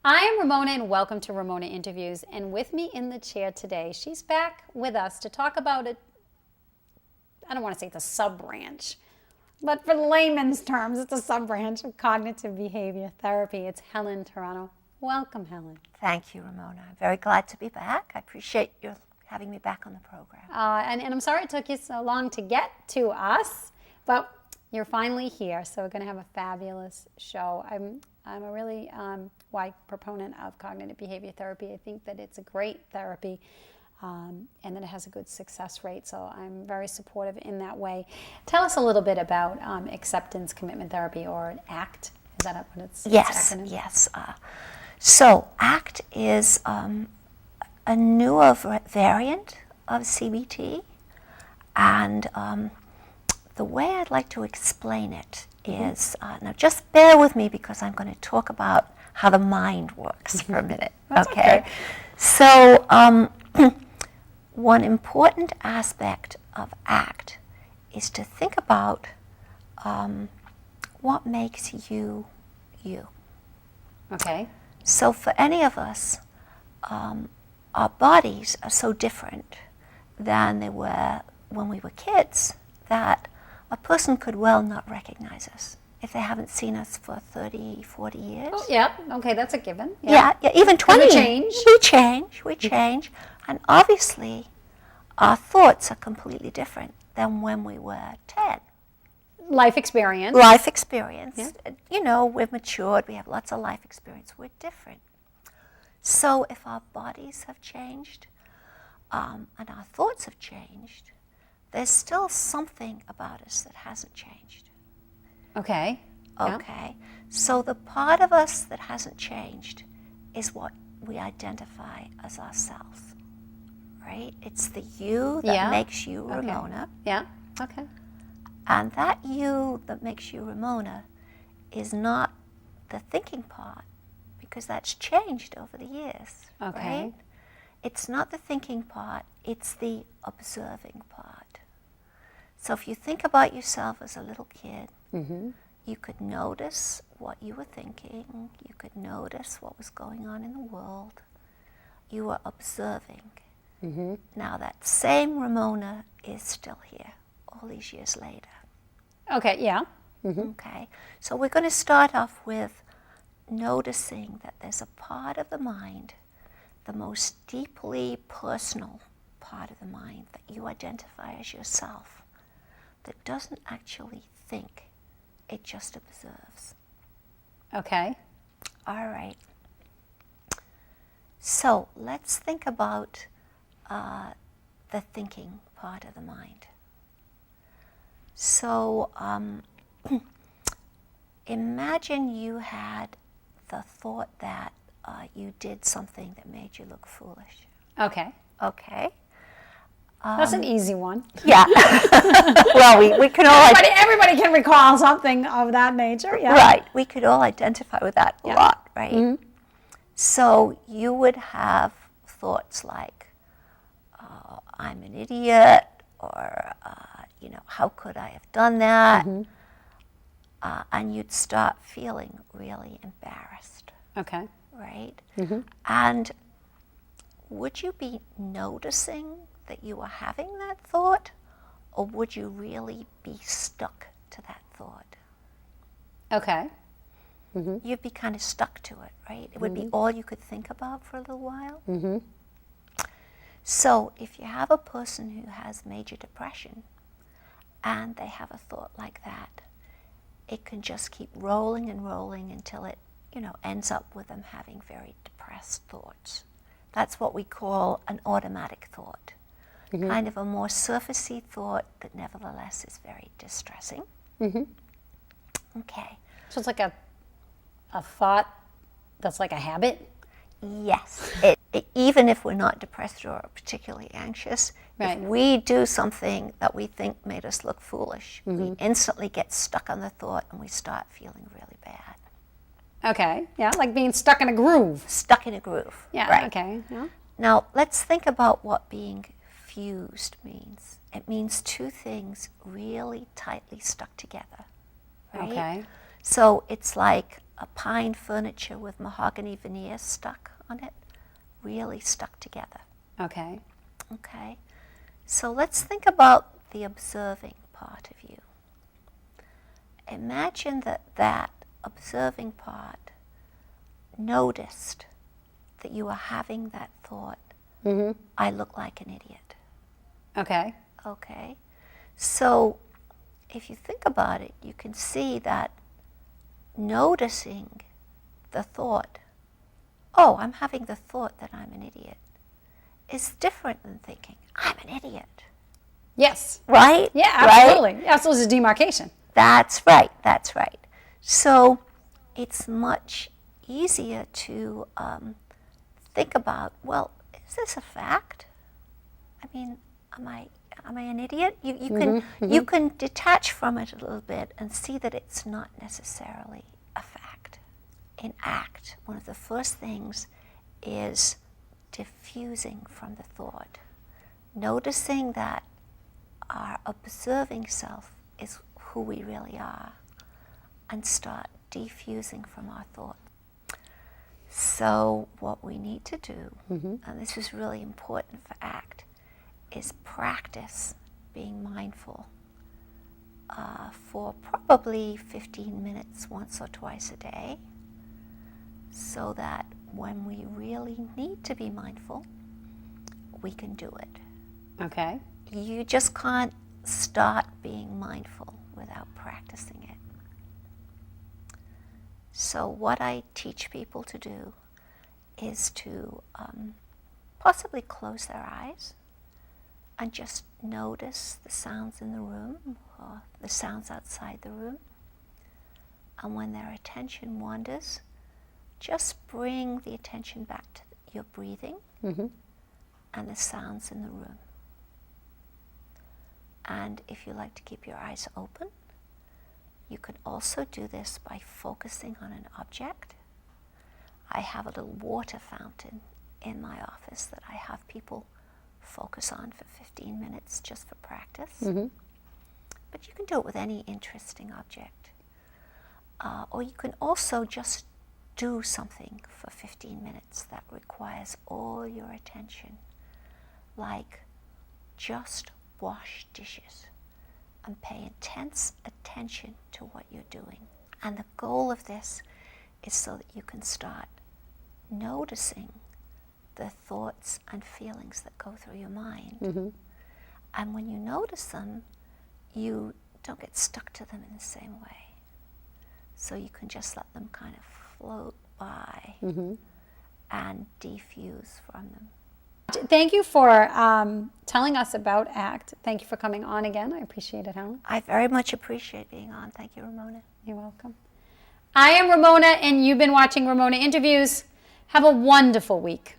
I am Ramona and welcome to Ramona Interviews. And with me in the chair today, she's back with us to talk about it. I don't want to say it's a sub-branch, but for layman's terms, it's a sub-branch of cognitive behavior therapy. It's Helen Turano. Welcome, Helen. Thank you, Ramona. I'm very glad to be back. I appreciate you having me back on the program. And I'm sorry it took you so long to get to us, but you're finally here, so we're going to have a fabulous show. I'm a really wide proponent of cognitive behavior therapy. I think that it's a great therapy and that it has a good success rate, so I'm very supportive in that way. Tell us a little bit about acceptance commitment therapy, or ACT. Is that what it's? Yes, yes. So ACT is a newer variant of CBT, and the way I'd like to explain it is, now just bear with me because I'm going to talk about how the mind works for a minute. Okay. So one important aspect of ACT is to think about what makes you you. Okay. So for any of us, our bodies are so different than they were when we were kids that a person could well not recognize us if they haven't seen us for 30, 40 years. Oh, yeah. Okay, that's a given. Yeah, even 20. We change. We change. And obviously, our thoughts are completely different than when we were 10. Life experience. Yeah. You know, we've matured, we have lots of life experience. We're different. So if our bodies have changed and our thoughts have changed, there's still something about us that hasn't changed. Okay. Okay. So the part of us that hasn't changed is what we identify as ourselves, right? It's the you that makes you Ramona. Yeah. Okay. And that you that makes you Ramona is not the thinking part, because that's changed over the years, Okay. right? It's not the thinking part, it's the observing part. So if you think about yourself as a little kid, you could notice what you were thinking, you could notice what was going on in the world, you were observing. Now that same Ramona is still here all these years later. Okay, yeah. Okay, so we're going to start off with noticing that there's a part of the mind, the most deeply personal part of the mind that you identify as yourself, that doesn't actually think, it just observes. Okay. All right. So let's think about the thinking part of the mind. So imagine you had the thought that you did something that made you look foolish. Okay. Okay. That's an easy one. Yeah. Well, we could all... Everybody can recall something of that nature, yeah. Right. We could all identify with that a lot, right? So you would have thoughts like, I'm an idiot, or, how could I have done that? And you'd start feeling really embarrassed. Okay. Right? And would you be noticing that you were having that thought, or would you really be stuck to that thought? Okay. You'd be kind of stuck to it, right? It would be all you could think about for a little while. So if you have a person who has major depression and they have a thought like that, it can just keep rolling and rolling until it, ends up with them having very depressed thoughts. That's what we call an automatic thought. Kind of a more surfacey thought that nevertheless is very distressing. Okay. So it's like a thought that's like a habit? Yes. Even if we're not depressed or particularly anxious, if we do something that we think made us look foolish, we instantly get stuck on the thought and we start feeling really bad. Okay, yeah, like being stuck in a groove. Stuck in a groove. Yeah, right. Okay. Yeah. Now, let's think about what being fused means. It means two things really tightly stuck together, right? Okay. So it's like a pine furniture with mahogany veneer stuck on it, really stuck together. Okay. Okay? So let's think about the observing part of you. Imagine that observing part noticed that you were having that thought, I look like an idiot. Okay. Okay? So if you think about it, you can see that noticing the thought, oh, I'm having the thought that I'm an idiot, is different than thinking, I'm an idiot. Yes. Right? Yeah, Right? absolutely. Absolutely, it's demarcation. That's right, that's right. So it's much easier to think about, well, is this a fact? I mean, am I an idiot? You can detach from it a little bit and see that it's not necessarily a fact. In ACT, one of the first things is diffusing from the thought, noticing that our observing self is who we really are, and start diffusing from our thought. So what we need to do, and this is really important for ACT, is practice being mindful for probably 15 minutes once or twice a day, so that when we really need to be mindful, we can do it. Okay. You just can't start being mindful without practicing it. So what I teach people to do is to possibly close their eyes and just notice the sounds in the room or the sounds outside the room. And when their attention wanders, just bring the attention back to your breathing and the sounds in the room. And if you like to keep your eyes open, you can also do this by focusing on an object. I have a little water fountain in my office that I have people focus on for 15 minutes just for practice. But you can do it with any interesting object. Or you can also just do something for 15 minutes that requires all your attention, like just wash dishes and pay intense attention to what you're doing. And the goal of this is so that you can start noticing the thoughts and feelings that go through your mind. And when you notice them, you don't get stuck to them in the same way. So you can just let them kind of float by and diffuse from them. Thank you for telling us about ACT. Thank you for coming on again. I appreciate it, Helen. I very much appreciate being on. Thank you, Ramona. You're welcome. I am Ramona, and you've been watching Ramona Interviews. Have a wonderful week.